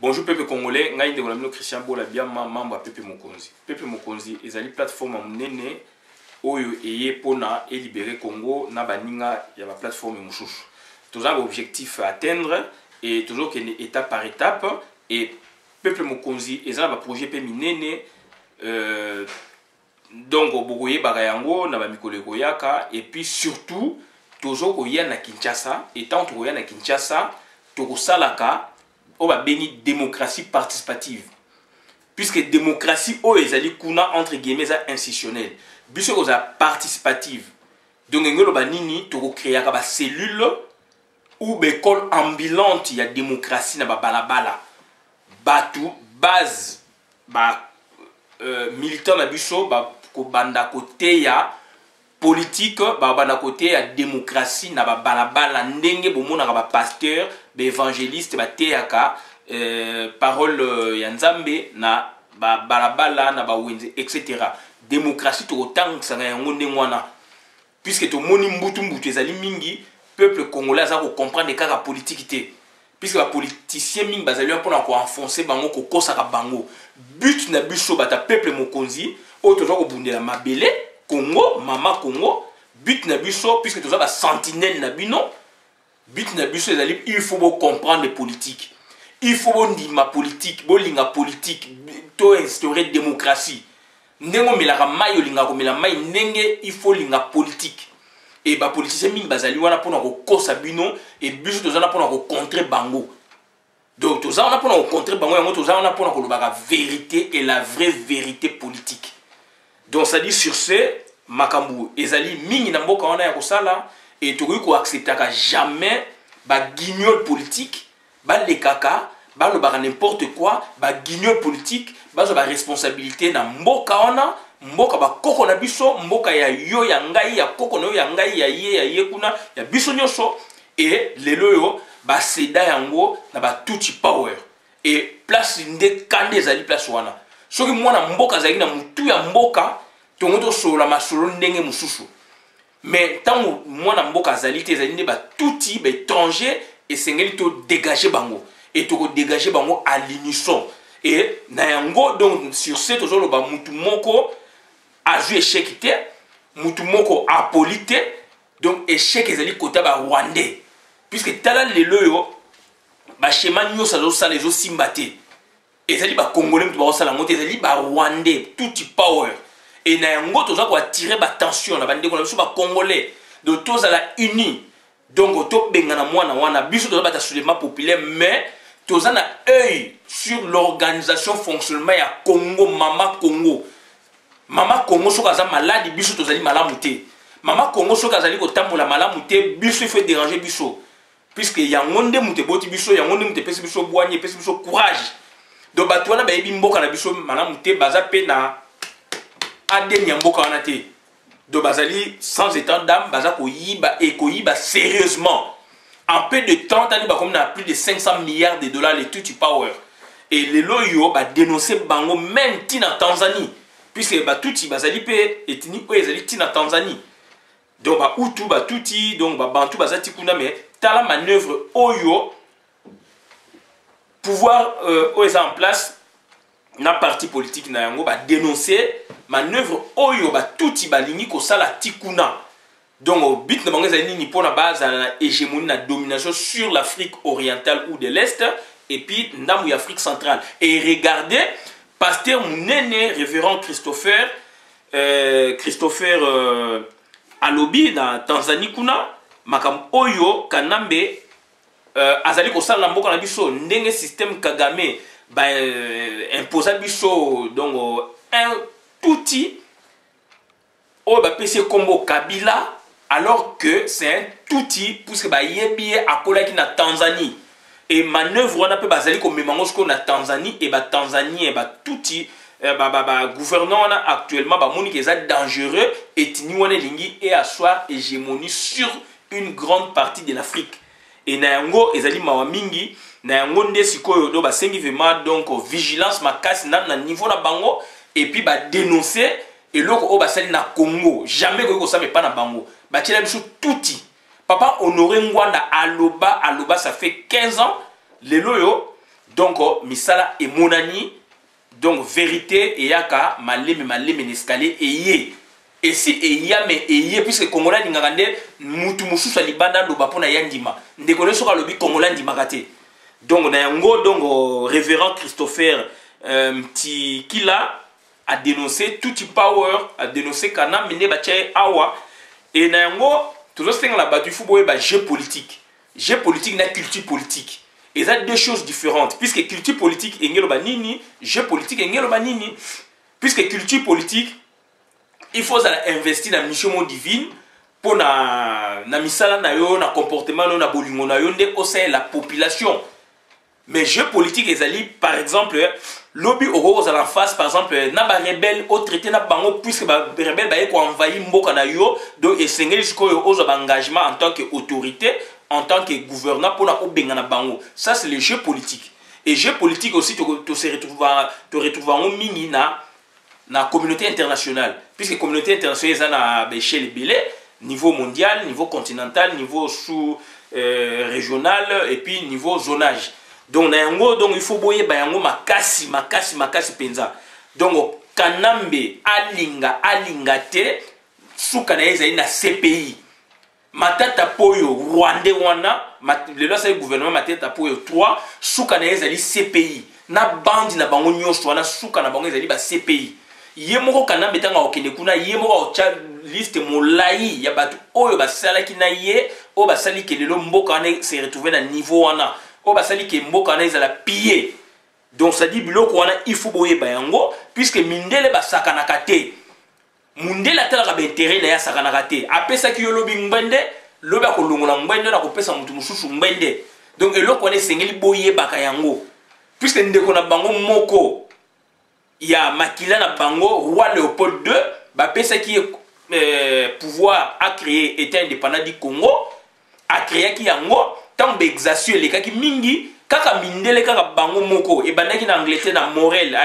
Bonjour peuple congolais, ngai ndeko Christian Bola Biama membre Pepe Mokonzi. Pepe Mokonzi ezali plateforme monene oyo eye pona et libérer Congo na baninga ya ba plateforme mususu. Tous un objectif à atteindre et toujours qu'il est étape par étape et Pepe Mokonzi ezala ba projet pe minene donc bogoye bagayango na ba mikolo koyaka et puis surtout toujours koya na Kinshasa et tant koya na Kinshasa to salaka on va bénir démocratie participative puisque démocratie o ezali kuna entre guillemets institutionnelle biso ko za participative donc ngelo banini to créer ka ba cellule ou école ambulante ya démocratie na ba balabala batu base ba militant na biso ba ko banda côté ya politique ba banda côté ya démocratie na ba balabala ndenge bomona ka ba pasteur ba évangéliste ba teaka parole ya nzambe na ba balabala na ba wenze etc. Démocratie to tang sanga yango ndengwana puisque to moni mbutu ezali mingi peuple congolais za ko comprendre kaka politique té puisque ba politicien mingi bazali pona ko enfoncer bango ko kosaka bango but na biso bata peuple mokonzi o to ko bundela mabele Congo mama Congo but na biso puisque to za ba sentinelle na bino but na biso ezali il faut comprendre les politiques. Il faut ndima politique, bolinga politique, to instaurer démocratie. Ndengo melaka mai olinga ko mela mai ndenge il faut linga politique. Et ba politicien mingi bazali wana pona ko kosa bino et biso tozana pona ko contrer bango. Donc tozana pona ko contrer bango yango tozana pona ko lobaka vérité et la vraie vérité politique. Donc ça dit sur ce makambu ezali mingi na mboka wana ya kosala et tokoki ko accepter ka jamais ba guignol politique. Ba le kaka, ba le bara n'importe quoi, ba guignol politique, ba zo ba responsabilité na mboka wana, mboka ba koko na biso, mboka ya yo ya ngai ya koko na yo ya ngai ya ye kuna ya biso nyonso et lelo yo ba seda yango na ba tuti power et place nde kande ezali place wana. Soki mwana mboka zali na mutu ya mboka, tongo to sola masolo ndenge mususu. Mais tant mwana mboka zali te ezali nde ba tuti ba étranger et sengeli to dégager bango et to dégager bango à l'unisson et na yango donc sur ce toujours le ba mutu moko a joué échec té mutu moko a polité donc échec ezali côté ba rwandais puisque tala lelo yo ba schéma nyo sa zo sala zo simbaté ezali ba congolais mutu ba sala ngote ezali ba rwandais tout power et na yango to za ko attirer ba tension na ba ndeko na biso ba congolais donc tous à la unis. Donc, to bengana mwana wana biso to bata soulèvement populaire mais toza na œil sur l'organisation fonctionnement ya Congo mama Congo. Mama Congo soka za malade biso tozali malamu te. Mama Congo soka zali ko tambola malamu te biso fait déranger biso. Puisque ya ngonde mute boti biso ya ngonde mute pesi biso boigner pesi biso courage. Donc bato wana ba yebi mboka na biso malamu te baza pe na aden ya mboka wana te. De Bazali sans état d'âme, Baza Koyiba et Koyiba sérieusement. En peu de temps, Tani Bakom a plus de 500 milliards de dollars les tout power. Et les loyo va dénoncer Bango même Tina Tanzanie. Puisque Batuti Bazali pe et Tini Oezali Tina Tanzanie. Donc Utu Batuti, donc Bantu Bazati Kuna, mais t'as la manœuvre Oyo pouvoir Oeza en place. Na parti politique na yango ba dénoncer manœuvre oyo ba touti balingi ko sala tikuna donc but na bango ezali ni pona base na hégémonie na domination sur l'Afrique orientale ou de l'Est et puis ndamu ya Afrique centrale et regardez pasteur munene révérend Christopher alobi na Tanzanie kuna makam oyo kanambe azali ko sala mboka na biso ndenge système Kagame ba imposa biso donc un outil au ba PC combo Kabila alors que c'est un outil puisque ba yebi akola ki na Tanzanie et manœuvre on a peu bazali comme memango ko na Tanzanie et ba Tanzanie et ba touti gouvernant actuellement ba moni que ça dangereux et tini wana lingi et asseoir hégémonie sur une grande partie de l'Afrique et na yango ezali mawa mingi na yango nde sikoyo do ba sengi vraiment donc vigilance makasi na niveau na bango et puis ba dénoncer et loko o ba sali na Congo jamais ko ça mais pas na bango ba tela biso touti papa Honoré Ngwanda aloba ça fait 15 ans les loyo donc misala et monani donc vérité et yaka maleme l'escalier et yé et si et ya mais et yé puisque Congolais n'ingande mutu mususu libanda lo bapona yandima ndekole soka lobi Congolais ndima kate donc na yango donc révérend Christopher Mtikila a dénoncé Tuti Power a dénoncé kana mine bachaye awa et na yango toujours c'est la batu football ba jeu politique na culture politique. Et ça deux choses différentes. Puisque culture politique est nini, jeu politique est nini. Puisque culture politique, il faut investir dans la mission divine pour na misala na yo, na comportement na bolingo na yo au sein de la population. Mais jeu politique ezali par exemple lobby oro en face par exemple na ba rebelle au traité na bango puisque ba rebelle ba ko envahir mboka na yo donc esengeli sikoyo ozo ba engagement en tant que autorité en tant que gouverneur pour na obengana bango. Ça c'est le jeu politique. Et jeu politique aussi tu te retrouves en mini na communauté internationale puisque communauté internationale ça na échelle belé niveau mondial, niveau continental, niveau sous régional et puis niveau zonage. Donc na yango donc il faut boyer ba yango makasi penza. Donc kanambe alinga te suka na ezali na CPI. Matata poyo Rwandais wana le loi c'est gouvernement matata poyo 3 suka na ezali CPI. Na bandi na bango nyonso wana suka na bango ezali ba CPI. Yemoko kanambe tanga okende kuna yemoko ocha liste molai ya batu oyo basalaki na ye o basali ke lelo mboka wana se retrouver na niveau wana. O basali ke mboka na ezala piller. Donc ça dit biloko wana il faut boyer bayango puisque mindele basakana kate. Mundele atala ba intérêt na ya sakana kate. Apesa ki yolobi ngwende, lobi akolongola ngwende na kopesa mutu mususu ngwende. Donc eloko wana sengeli boyer bakayango. Puisque ndeko na bango moko ya makila na bango roi Léopold II ba pesa ki pouvoir a créé état indépendant du Congo a créé ki yango tant d'exercice les kaki mingi kaka mindele kaka bango moko et bandaki na Angleterre na Morel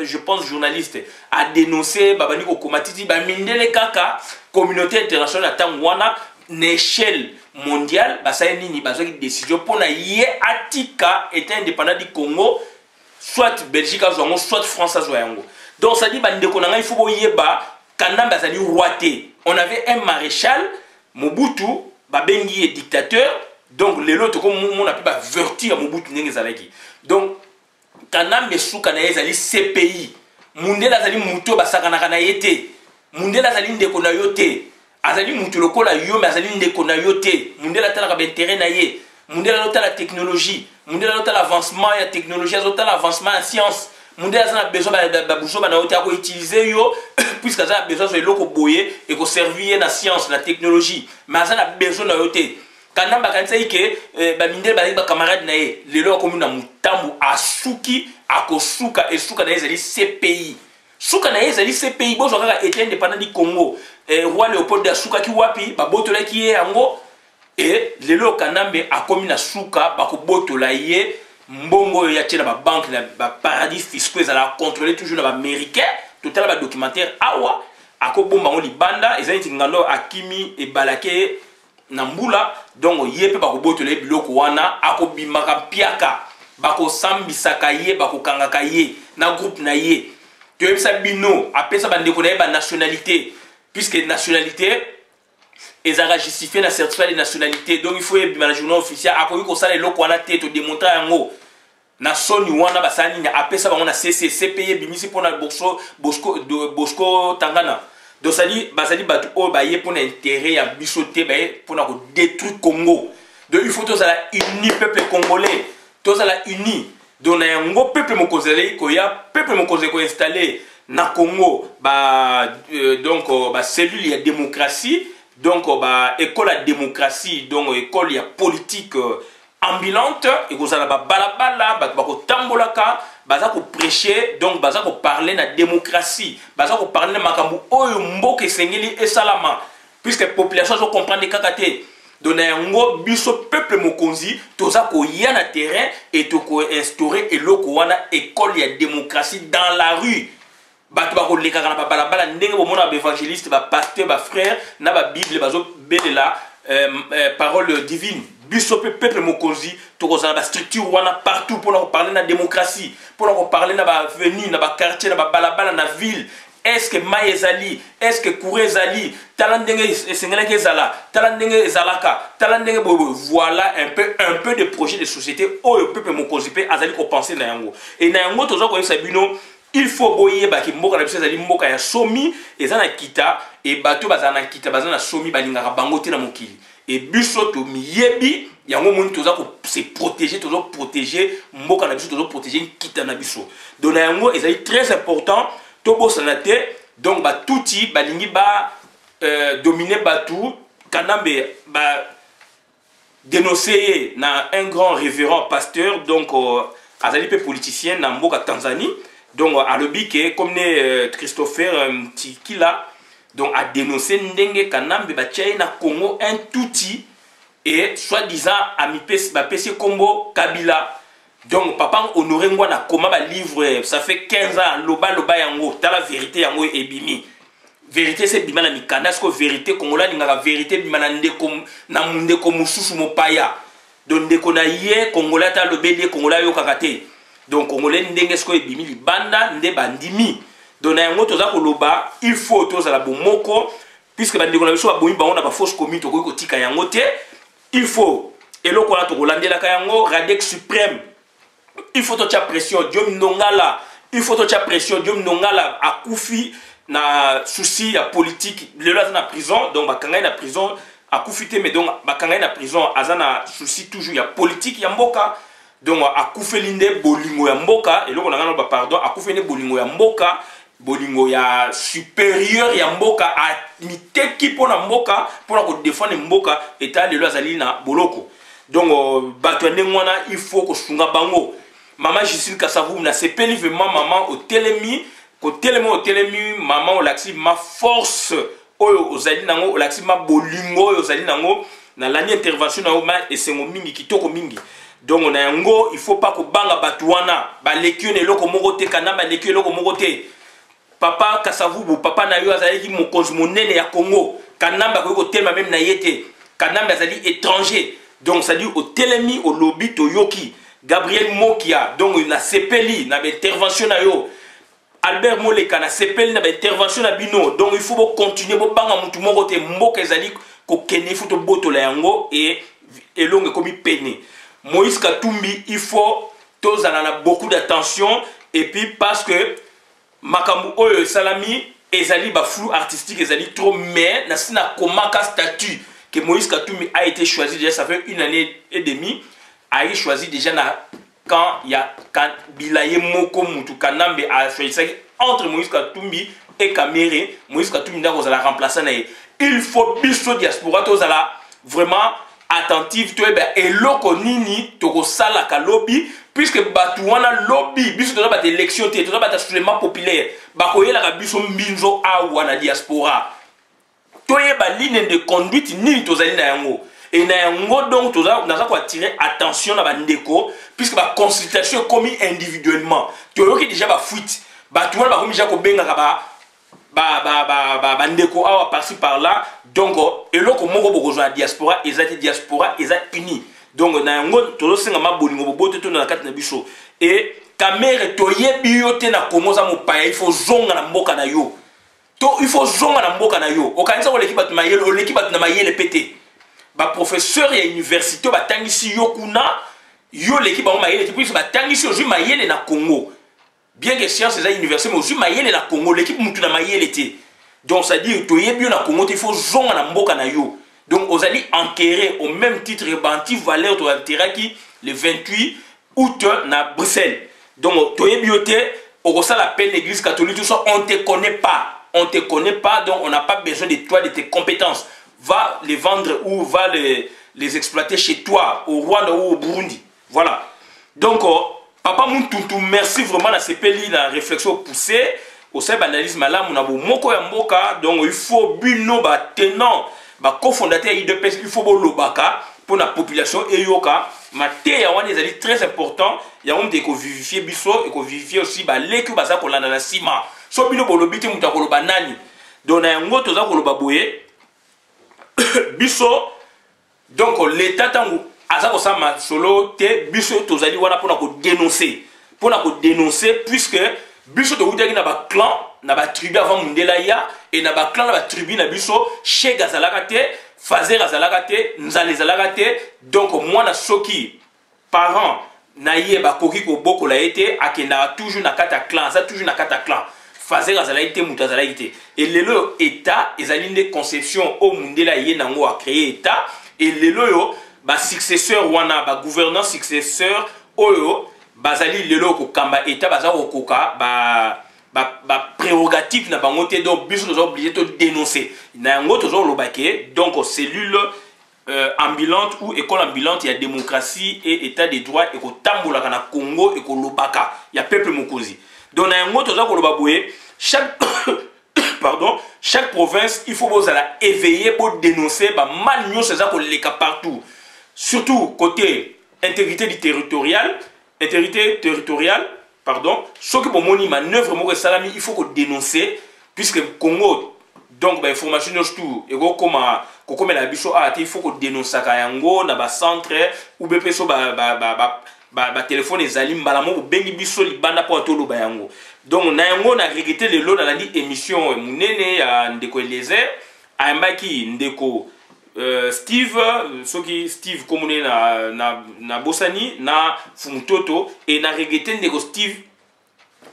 je pense journaliste a dénoncé babani ko komatiti ba mindele kaka communauté internationale tant wana n'échelle mondiale basay nini bazaki décision pona yé atika état indépendant du Congo soit Belgique azongo soit France azongo. Donc ça dit bandeko na il faut boyeba kanamba zali roité. On avait un maréchal Mobutu babengi dictateur. Donc les autres comme on a pu vertir Mobutu n'engezalaki. Donc kanambe suka na ezali CPI. Mundela zali muto basakana kana yete. Mundela zali ndeko na yote. Azali mutu lokola yo mais azali ndeko na yote. Mundela tala ka intérêt na ye. Mundela lota la technologie. Mundela lota l'avancement ya technologie, lota l'avancement en science. Mundela a besoin ba boucho ba na yote ko utiliser yo puisque ça a besoin de loko boyer et ko servir na science, la technologie. Mais ça a besoin na yote. Kanamba kanisa ike ba mindele ba camarade na ye lelo ko muna mutambu asuki akosuka esuka na ezali CPI. Suka na ezali CPI bozo kaka état indépendant du Congo. Roi Léopold asuka ki wapi ba botola ki ye yango et lelo kanambe akomi na suka ba ko botola ye mbongo ya tshela ba banque na ba paradis fiscaux ezala contrôler toujours na ba américain total ba documentaire awa akobomba ngo libanda ezali ngando akimi e balake na mbula donc yepe ba ko botola biloko wana akobimaka piaka ba ko sambisaka ye ba ko kangaka ye na groupe na ye to yebisa bino apesa bandeko na ye ba nationalité puisque nationalité ezaka justifié na certificat de nationalité donc il faut yebima na journal officiel akoki kosala eloko wana te to démontrer yango na soni wana basali ni apesa bango na CPI bimisi pona Bosco Tangana donc sali basali batu o baye pona intérêt ya biso te baye pona ko détruire Congo donc il faut tous ala uni peuple congolais tous ala uni donc na yango peuple mokozeli ko ya peuple mokozeli ko installer na Congo donc cellule ya démocratie donc école à démocratie donc école ya politique ambulante et vous allez balabala bako tambolaka baza ko prêcher donc baza ko parler na démocratie baza ko parler na makambu oyo mboka esengeli esalama puisque population zo comprendre kakate donc na yango biso peuple mokonzi toza ko ya na terrain et to ko instaurer eloko wana école ya démocratie dans la rue. Bato bako lekaka na balabala ndenge bomona ba évangéliste ba pasteur ba frère na ba bible bazo belela parole divine biso peuple mokonzi tokozala ba structure wana partout pour parler na démocratie, pour parler na ba avenue, na ba quartier, na ba balabala na ville. Est-ce que Maïzali, est-ce que Kourezali, Talandenge Sengeleke Zala, Talandenge Zalaka, Talandenge Bobo, voilà un peu de projets de société où le peuple mokonzipe azali ko penser na yango. Et na yango tozo ko sabino, il faut boyer ba ki mboka na biso azali mboka ya somi ezana kita et bato bazana kita bazana somi balingaka bango te na mokili. Et biso to miyebi yango moni toza ko se protéger, tozo protéger mboka na biso, tozo protéger kita na biso. Donc na yango ezali très important. Tobo sanate donc ba touti balingi ba dominer batou kanambe ba dénoncer na un grand révérend pasteur donc azali pe politicien na mboka Tanzanie donc alobi ke comme ne Christopher Mtikila donc a dénoncé ndenge kanambe ba tchaye na Congo un touti et soi-disant a mi ba pesi kombo Kabila. Donc papa honoré moi na koma ba livre ça fait 15 ans loba yango ta la vérité yango ebimi vérité c'est bima na mikanda est-ce que vérité kongola ninga vérité bima na ndeko na ndeko mususu mopaya donc ndeko na ye kongola ta lobeli kongola yo kakate donc congolais ndenge est-ce que ebimi libanda nde bandimi donc na yango toza ko loba il faut toza la bomoko puisque ba ndeko na biso ba bomi bango na ba fausse commune to ko tika yango te il faut eloko na to kolandela ka yango Radex suprême. Il faut que pression Dieu Nongala, il faut que pression Dieu Nongala à Koufi na souci à politique le là na prison donc bakanga na prison à Koufité mais donc bakanga na prison azana souci toujours il y a politique ya mboka donc à Koufé linde bolingo ya mboka et là on a ba pardon à Koufé ne bolingo ya mboka bolingo ya supérieur ya mboka a miteki pona mboka pour ko défendre mboka état le là azali na boloko donc batwande ngwana il faut ko sunga bango. Maman Justine Kassavou na sepeli vraiment maman au telemi maman au laxi ma force aux zali nango au laxi ma bolingo aux zali nango na l'année intervention na ma et c'est mingi kitoko mingi donc on a yango il faut pas ko banga batuana ba lekio ne loko mogote kana ba lekio loko mogote papa Kassavou papa na yo azali ki mokonzi monene ya Congo kanamba ko telema même na yete kanamba azali étranger donc ça dit au telemi au lobby to yoki Gabriel Mokia, donc il a sepeli, na intervention na yo. Albert Moleka na sepeli na intervention na bino. Donc il faut continuer bo banga mutu moko te mboka ezali ko kene futo boto la yango et longue comme peine. Moïse Katumbi, il faut tous en a beaucoup d'attention et puis parce que makambu oyo salami ezali ba flou artistique ezali trop mais na sina komaka statut que Moïse Katumbi a été choisi déjà ça fait 1 année et demie. A choisi déjà quand il y a Bilaye Moko Moutou Kanambe a choisi entre Moïse Katumbi et Kamere. Moïse Katumbi n'a pas la remplacer. Il faut biso diaspora tous la vraiment attentif to et loko nini to sala ka lobby puisque batuana lobby biso to ba élection te to ba soulèvement populaire ba koyela ka biso mbinzo a wana diaspora to ba ligne de conduite ni to zali na yango. Et donc, nous avons attiré attention à Bandeko, puisque la consultation est commise individuellement. Tu as déjà la fuite. Tu as déjà Bandeko par-ci par-là. Donc, et là, comme on rejoint la diaspora, ils ont diaspora, ils ont unis. Donc, nous avons fait un bolingo, et Kamere, il faut zonga na mboka na yo. Il faut zonga na mboka na yo. Au Canada, l'équipe na mayele pété. Ba professeur ya université ba tangisi yo kuna yo l'équipe ba mayele puis ba tangisi ozu mayele na Congo bien que science za université mais ozu mayele na Congo l'équipe mutu na mayele té donc ça dit to yebi na Congo il faut zonga na mboka na yo donc ozali enquérir au même titre banti valeur to interaki le 28 août na Bruxelles donc to yebi yoté au ça l'appel l'église catholique tout ça on te connaît pas donc on n'a pas besoin de toi de tes compétences. Va les vendre ou va les exploiter chez toi, au Rwanda ou au Burundi. Voilà. Donc, Papa Mountoutou, merci vraiment à CPLI, la réflexion poussée. Au sein de l'analyse, on a moko ya mboka. Donc, il faut buno, tenant, cofondateur IDPS, il faut bolobaka pour la population et yoka. Ma te yawan est très important. Yawan de ko vivifier biso et ko vivifier aussi l'équipe baza ko lana na sima. So bino bolobite mutakolo banani. Donc, na yango toza koloba boye. Biso donc l'état tango azako sama solo te biso tozali wana pona ko dénoncer puisque biso to wutaki na ba clan na ba tribu avant mundela ya et na ba clan na ba tribu na biso Chega zalaka te Fazer azalaka te Nzale zalaka te donc moi na soki parents na ye ba koki ko boko la été akenda toujours na kata clan ça toujours na kata clan Fazer azalaki te muta azalaki te et lelo état ezali nde conception au mundela ye nango a créer état et lelo yo ba successeur wana ba gouvernant successeur oyo bazali lelo ko kamba état bazako koka ba prérogative na bango te donc biso tozo obligé de dénoncer na yango tozo lobake donc cellule ambulante ou école ambulante, il y a démocratie et état de droit et ko tambola kana Congo et ko lobaka il y a peuple mokozi donc na yango tozo ko lobaboué chaque pardon chaque province il faut bozala éveiller pour dénoncer ba mal nyonso za ko leka partout surtout côté intégrité territoriale pardon ce que pour moni manœuvre mo salami il faut ko dénoncer puisque Congo donc ba information tout et comme la biso il faut ko dénoncer ka yango na ba centre ou be peso ba téléphone ezali mbala mo bengi biso libanda po to lo ba yango donc na yango na regretter le lot dans la émission munene ya ndeko Eliezer ayambaki ndeko Steve soki Steve komune na Bosani na Fumutoto et na regretter ndeko Steve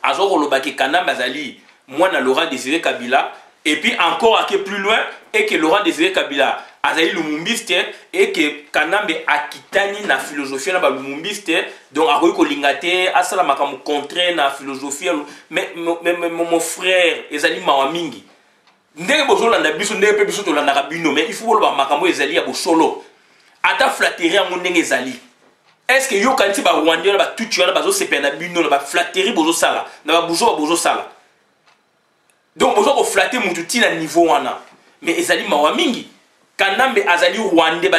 azoko lobaki Kanamba azali mwana Laurent Désiré Kabila et puis encore à plus loin et que Laurent Désiré Kabila azali lumumbiste et que Kanambe akitani na philosophie na ba lumumbiste donc akoki kolingate asala makambo contraire na philosophie mais mon frère ezali mawa mingi ndenge bozolanda biso ndenge pe biso tolandaka bino mais il faut boloba makambo ezali ya bosolo ata flatterie yango ndenge ezali est-ce que yo kanti ba Rwandais na ba tutu wana bazo sepena bino na ba flatterie bozosala na ba buzo bozosala donc bozo ko flatter mutu tina niveau wana mais ezali mawa mingi Kanambe azali Rwandais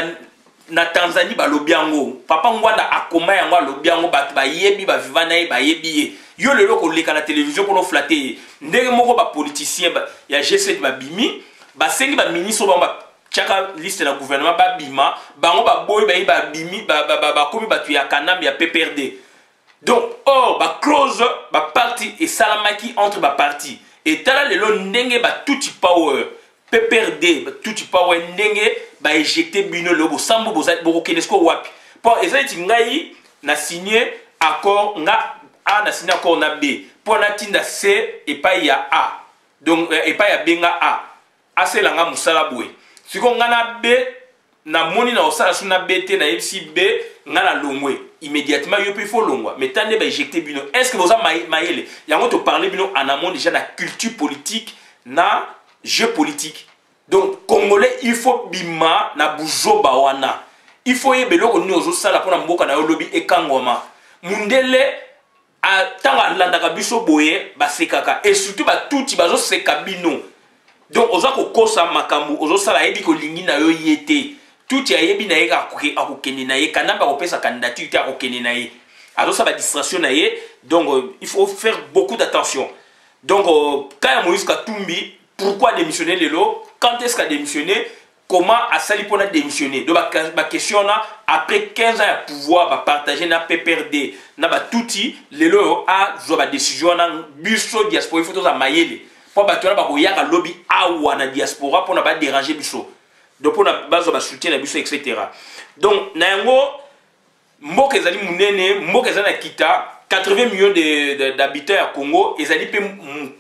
na Tanzanie ba lobiango papa ngwanda akoma yango lobiango bat ba yebi ba vivana ba yebi yo lelo ko leka na télévision pour flatter ndenge moko ba politicien ya G7 ba bimi ba sengi ba ministre ba chaka liste na gouvernement ba bima bango ba boy ba bimi ba komi ba tu ya Kanambe ya PPRD donc or ba close ba parti et salamaki entre ba parti et tala lelo ndenge ba tuti power PPRD tuti power ndenge ba éjecter bino lobo sambo boko kenesko wapi pour ezali ngai na signé accord nga A na signé accord na B pour na tinda C et pas ya A donc et pas ya B nga A c'est la nga musala boué siko nga na B na moni na osala suna B te na FC B nga na longwe immédiatement yo pe faut longwa mais tande ba éjecter bino est-ce que vous avez maïle yango to parler bino en amont déjà la culture politique na jeu politique donc congolais il faut bima na buzo bawana il faut yebelo ko ni ozo sala pona mboka na yo lobi ekangoma mundele a tanga landaka biso boye basekaka et surtout ba tuti bazo seka bino donc oza ko kosa makambu ozo sala yebi ko lingi na yo yete tuti ayebi na yeka akokende na ye Kanamba ko pesa candidature te akokende na ye azo sa ba distraction na ye donc il faut faire beaucoup d'attention donc quand Moïse Katumbi pourquoi démissionner lelo quand est-ce qu'a démissionné comment a sali pour démissionner donc ma question là après 15 ans de pouvoir va partager na PPRD na ba touti lelo a zo ba décision na biso diaspora il faut to za mayele pour ba tona ba ko yaka lobby awa na diaspora pour na ba déranger biso donc pour na bazo ba soutien na biso etc. donc na yango mboka ezali munene mboka ezali na kita 80 millions d'habitants à Congo ezali pe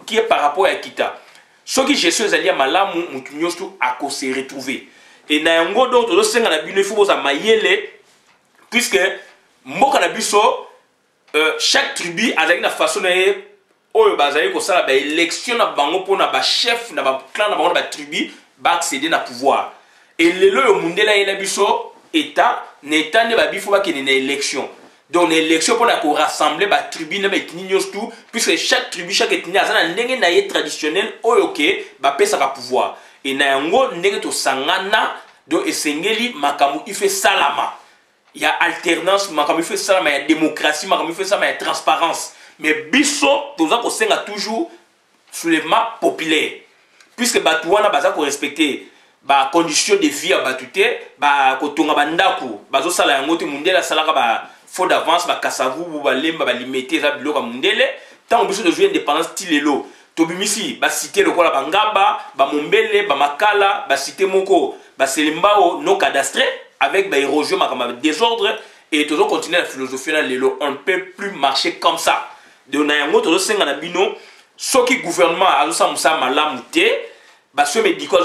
qui est par rapport à kita ce qui gestion ezali ya malamu mutu nyosto ako se retrouver et na yango donc to senga na bino il faut boza mayele puisque mboka na biso chaque tribu azali na façon na oyo bazali ko sala ba élection na bango pona ba chef na ba clan na bango ba tribu ba accéder na pouvoir et lelo yo mundela yela biso état n'état ne ba bifo ba kene na élection donc l'élection pour la rassembler ba tribu na ba etni tout puisque chaque tribu chaque ethnie a na ndenge na ye traditionnel oyoke ba pesa ka pouvoir et na yango ndenge to sangana do esengeli makambu il fait salama il y a alternance makambu il fait salama il y a démocratie makambu il fait salama il y a transparence mais biso toza ko senga toujours soulèvement populaire puisque batuana baza ko respecter ba condition de vie à batute ba kotonga bandako bazo sala yango te mundele salaka ba faux d'avance ba kasavu ba lemba ba limiter za biloko mundele tant biso de jouer indépendance tilelo tobimisi ba cité lokola bangaba ba mombele ba makala ba cité moko ba selembao no cadastre avec ba érosion makama désordre et toujours continuer la philosophie là lelo on ne peut plus marcher comme ça de na yango to senga na bino soki gouvernement azo sa musa malamu te baso médicaux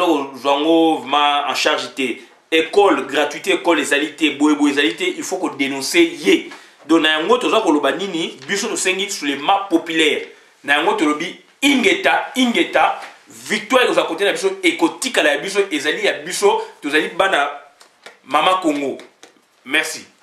zongo en charge té école gratuité école ezalité boyebo ezalité il faut qu'on dénoncer yé donc na yango toza ko loba nini biso to sengi sur les maps populaires na yango to lobi ingeta victoire aux côté na biso écotique la biso ezali ya biso tozali bana mama Congo merci.